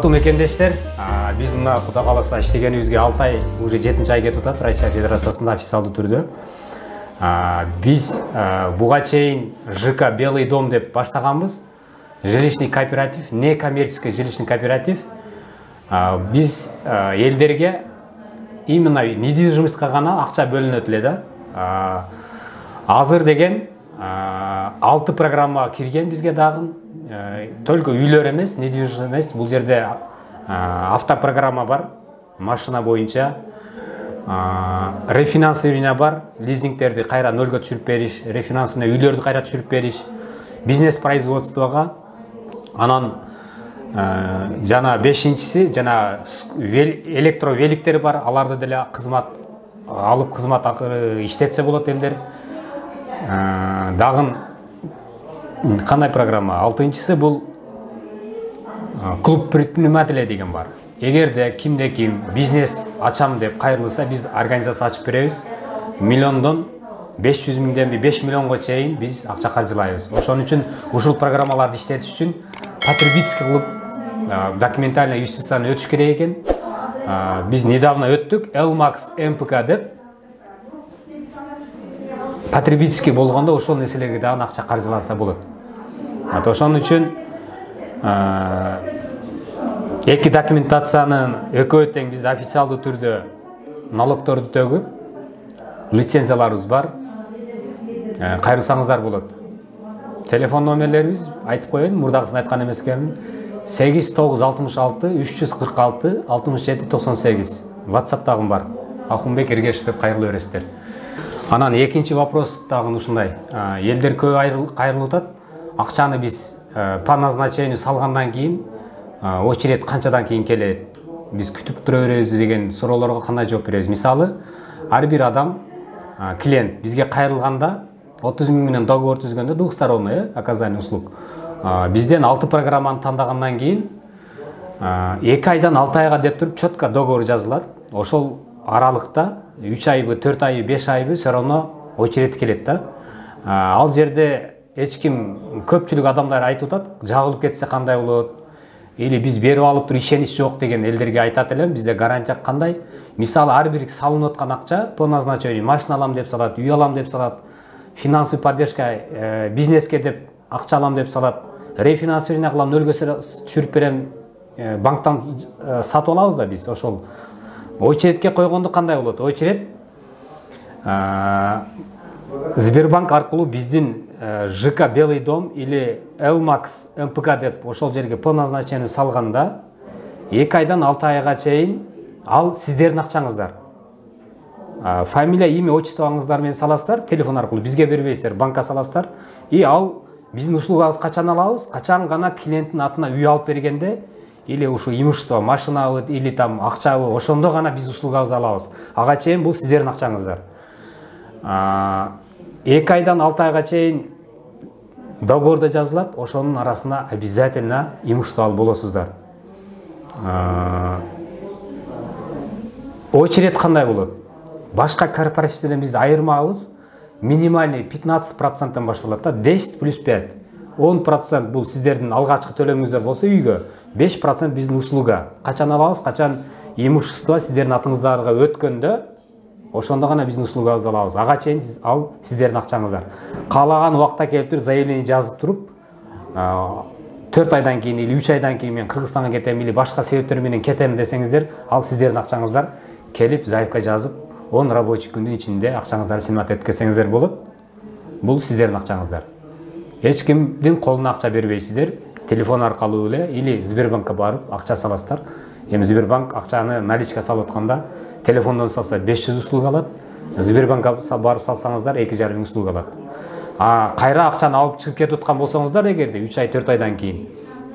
Урматтуу мекендештер, биз мына Кудай кааласа иштегенибизге 6 ай, уже 7-чи ай кетип атат Россия Федерациясында официалдуу түрдө. Биз буга чейин ЖК Белый дом деп баштаганбыз. Жилищный кооператив, некоммерческий жилищный кооператив. Биз элдерге именно недвижимостька гана акча бөлүнөт эле да. Азыр деген 6 программа кирген бизге дагы. Только үйлөр эмес, недвижимость эмес, бул жерде автопрограмма бар, машина боюнча, рефинансирование бар, лизингтерди кайра нөлгө түшүрүп бериш, рефинансирование үйлөрдү кайра түшүрүп бериш, бизнес производствого, анан жана 5-чиси жана электровеликтер бар, аларды деле кызмат алып кызмат иштетсе болот элдер. Дагы кандай программа? 6-чысы бул клуб предпринимателей деген бар. Эгерде кимде ким бизнес ачам деп кайрылса, биз организация ачып беребиз. Миллиондон 500 миңден 5 миллионго чейин биз акча каржылайбыз. Ошон үчүн ушул программаларды иштетиш үчүн потребительский кылып документальный юстицияны өтүш керек экен. Биз недавно өттүк, Elmax МПК деп. Потребительский болгондо ошол нерселерге дагы акча каржыланса болот. Ошон үчүн эки документациянын экөө тең биз официалдуу түрдө налогторду төгүп, лицензияларыбыз бар. Кайрылсаңыздар болот. Телефон номерлерибиз айтып коеюн, мурдагысын айткан эмес экенмин. 8966 346 67 98. WhatsApp-тагы бар. Ахунбек Эргешев деп кайрыла бересиздер. Анан экинчи вопрос дагы ушундай. Элдер көп кайрылып атат. Акчаны биз по назначению салгандан кийин очередь канчадан кийин келет? Биз күтүп тура беребиз деген суроолорго кандай жооп беребиз? Мисалы, ар бир адам клиент бизге кайрылганда 30 миң менен договор түзгөндө двухсторонний оказание услуг. Бизден 6 программаны тандагандан кийин 2 айдан 6 айга деп туруп четко договор жазылат. Ошол аралыкта 3 айбы, 4 айбы, 5 айбы все равно очередь келет да. Ал жерде эч ким, көпчүлүк адамдар айтып атат, жагылып кетсе кандай болот? Или биз берип алып туруп ишенич жок деген элдерге айтат элем. Бизде гарантия кандай? Мисалы, ар бир салынып аткан акча по назначению машина алам деп салат, үй алам деп салат, финансовый поддержка бизнеске деп акча алам деп салат, рефинансирование кылам, нөлгө түшүрүп берем, банктан сатып алабыз да биз. Ошол очередке койгондо кандай болот? Очередь Сбербанк аркылуу биздин ЖК Белый дом или Elmax МПК деп ошол жерге по назначению салганда 2 айдан 6 айга чейин ал сиздердин акчаңыздар. Фамилия, имя, отчествоңуздар менен саласыздар, телефон аркылуу бизге бербейсиздер, банкка саласыздар. И ал биздин услугабыз качан алабыз? Качан гана клиенттин атына үй алып бергенде или ушу имущество, машинабы или там акчабы, ошондо гана биз услугабызды алабыз. Ага чейин бул сиздердин акчаңыздар. 2 айдан 6 айга чейин договорда жазылат, ошонун арасында обязательно имущество алып болосуздар. Очередь кандай болот? Башка корпоративден биз айырмабыз минимальный 15%-тан башталат да, 10 плюс 5. 10% бул сиздердин алгачкы төлөмүңүздөр болсо үйгө, 5% биздин услуга. Качан алабыз, качан имущество сиздердин атыңыздарга өткөндө, ошондо гана биздин услугабызды алабыз. Ага чейин ал сиздердин акчаңыздар. Каалаган убакта келип туруп, заявление жазып туруп, 4 айдан кийин или 3 айдан кийин мен Кыргызстанга кетем или башка себептер менен кетем десеңиздер, ал сиздердин акчаңыздар. Келип заявка жазып, 10 рабочий күндүн ичинде акчаңыздарды снимать эткезсеңиздер болот. Бул сиздердин акчаңыздар. Эч кимдин колуна акча бербейсиздер. Телефон аркылуу эле или Сбербанкка барып акча саласыздар. Эми Сбербанк акчаны наличка салып атканда телефондон салса 500 услуга алат. Сбербанкка барып салсаңыздар 2,5 миң услуга алат. Кайра акчаны алып чыгып кетип аткан болсоңуздар, эгерде 3 ай 4 айдан кийин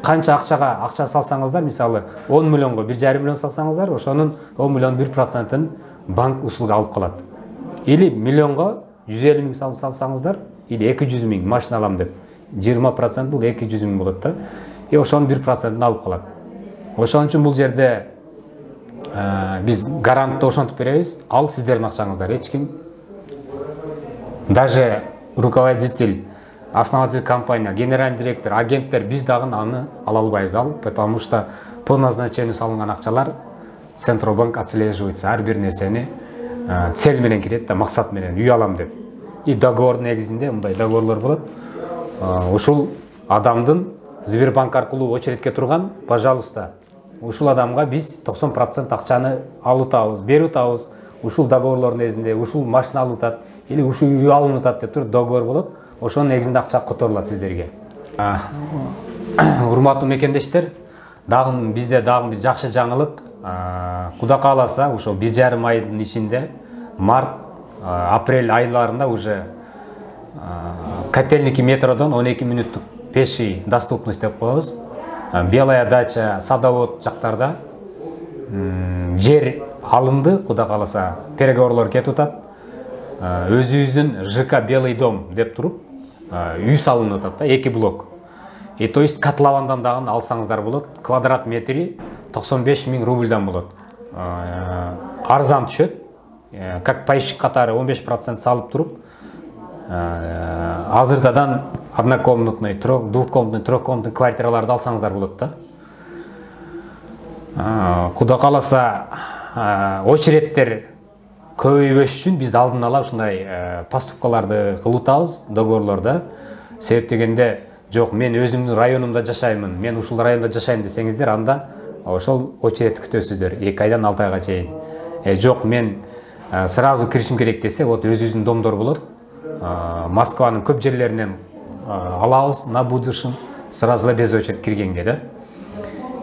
канча акча салсаңыздар, мисалы 10 миллионго 1,5 миллион салсаңыздар, ошонун 10 миллион 1%-ын банк услуга алып калат. Или миллионго 150 миң салсаңыздар, или 200 миң машина алам деп 20% бул 200 миң болот да. Ошонун 1%-ын алып калат. Ошон үчүн бул жерде биз гарантты ошентип беребиз, ал сиздердин акчаңыздар. Эч ким, даже руководитель, основатель компания, генеральный директор, агенттер биз дагы аны ала албайбыз, потому что по назначению салынган акчалар Центробанк отслеживается, ар бир нерсени цель менен кирет да, максат менен үй алам деп. И договор негизинде мындай договорлор болот. Ушул адамдын Сбербанк аркылуу очередке турган, пожалуйста, ушул адамга биз 90% акчаны алып атабыз, берип атабыз. Ушул договорлордун негизинде ушул машина алып атат или ушул үй алынып атат деп туруп договор болот. Ошонун негизинде акча которулат сиздерге. Урматтуу мекендештер, дагы бизде дагы бир жакшы жаңылык. Кудай кааласа, ошо 1,5 айдын ичинде, март, апрель айларында уже котельники метродон 12 мүнөттүк пеший доступность деп коебуз. Белая дача, садовод жактарда жер алынды, кудай кааласа, переговорлор кетип атат. Өзүбүздүн ЖК Белый дом деп туруп, үй салынып атат да, 2 блок. И то есть котловандан дагы алсаңыздар болот. Квадрат метри 95 000 рубльдан болот. Арзан түшөт. Как пайщик катары 15% салып туруп, азыртадан однокомнатный, двухкомнатный, трехкомнатный квартираларды алсаңыздар болот да. Кудай кааласа, очередтер көбөйбөш үчүн биз алдын ала ушундай поступкаларды кылып атабыз, договорлордо. Себеп дегенде, жок, мен өзүмдүн районумда жашаймын, мен ушул районда жашайм десеңиздер, анда ошол очередти күтөсүздөр 2 айдан 6 айга чейин. Жок, мен сразу киришим керек десе, вот өзүбүздүн домдор болот. Москванын көп жерлеринен алабыз на будущем, сразу без очередь киргенге да.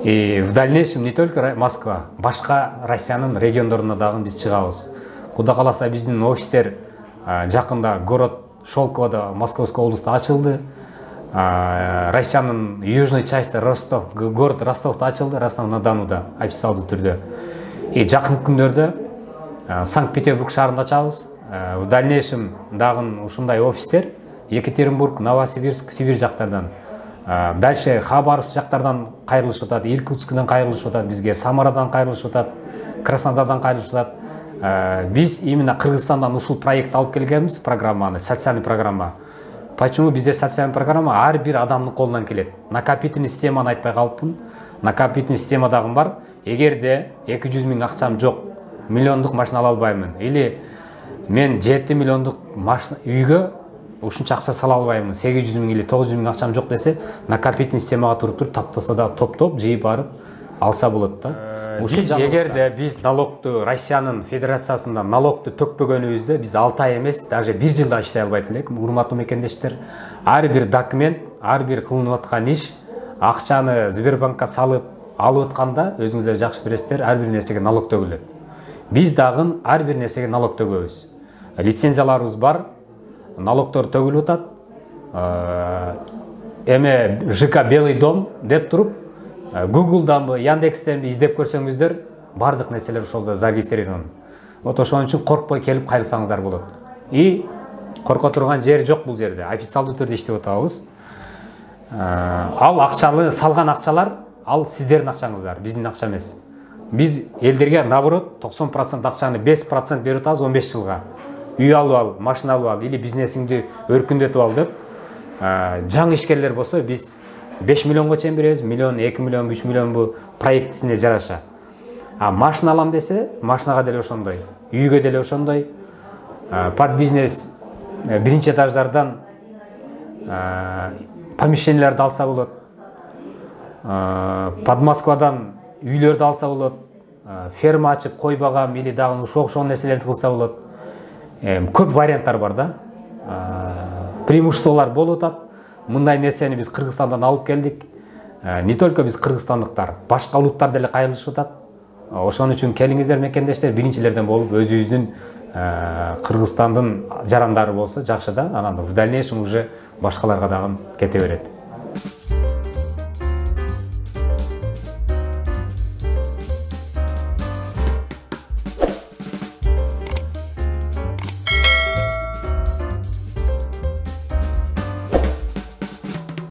И в дальнейшем не только Москва, башка Россиянын региондоруна дагы биз чыгабыз. Кудай кааласа, биздин офистер жакында город Шелково, Московской области ачылды. Россиянын южной части Ростов, город Ростовда ачылды, Ростов-на-Донуда официалдуу түрдө. И жакын күндөрдө Санкт-Петербург шаарында ачабыз. В дальнейшем дагы ушундай офистер Екатеринбург, Новосибирск, Сибирь жактардан, дальше Хабаровск жактардан кайрылышып атат, Иркутскдан кайрылышып атат, бизге Самарадан кайрылышып атат, Краснодардан кайрылышып атат. Биз именно Кыргызстандан ушул проект алып келгенбиз, программаны, социальный программа. Почему бизде социальный программа ар бир адамдын колунан келет? Накопительный системаны айтпай калыпмын. Накопительный система дагы бар. Эгерде 200 000 акчам жок, миллиондук машина ала албаймын, или мен 7 миллиондук машина үйгө ушунча акча сала албаймын, 800 000 или 900 000 акчам жок десе, накопительный системага туруп таптаса да топ жыйып барып алса болот да. Биз эгерде биз налогту Россиянын Федерациясында налогту төкпөгөнүбүздө биз 6 ай эмес, даже 1 жылда иштей албайт элек. Урматтуу мекендештер, ар бир документ, ар бир кылынып аткан иш, акчаны Сбербанкка салып алып атканда өзүңүздөр жакшы билесиздер, ар бир нерсеге налог төгүлөт. Биз дагы ар бир нерсеге налог төгөбүз. Лицензияларыбыз бар, налогтор төгүлүп атат. Эме ЖК Белый дом деп туруп, Google'данбы, Яндекстенби издеп көрсөңүздөр, бардык нерселер ошолдо зарегистрирован. Вот ошон үчүн коркпой келип кайрылсаңыздар болот. И корко турган жер жок бул жерде. Официалдуу түрдө иштеп атабыз. Ал акчалы салган акчалар, ал сиздердин акчаңыздар, биздин акча эмес. Биз элдерге наоборот 90% акчаны 5% берип атабыз 15 жылга. Үй алып ал, машина алып ал, или бизнесиңди өркүндөтүп ал деп. Жаңы ишкерлер болсо биз 5 миллионго чейин беребиз, миллион, 2 миллион, 3 миллион бу проектисине жараша. Машина алам десе, машинага деле ошондой, үйгө деле ошондой. Под бизнес биринчи этаждардан помещенияларды алса болот. Под Москвадан үйлөрдү алса болот. Ферма ачып кой багам или дагы ошол нерселерди кылса болот. Көп варианттар бар да. Преимуществолор болуп атат. Мындай нерсени биз Кыргызстандан алып келдик. Не только биз кыргызстандыктар, башка улуттар деле кайрылышып атат. Ошон үчүн келиңиздер мекендештер, биринчилерден болуп өзүбүздүн Кыргызстандын жарандары болсо жакшы да, анан в дальнейшем уже башкаларга дагы кете берет.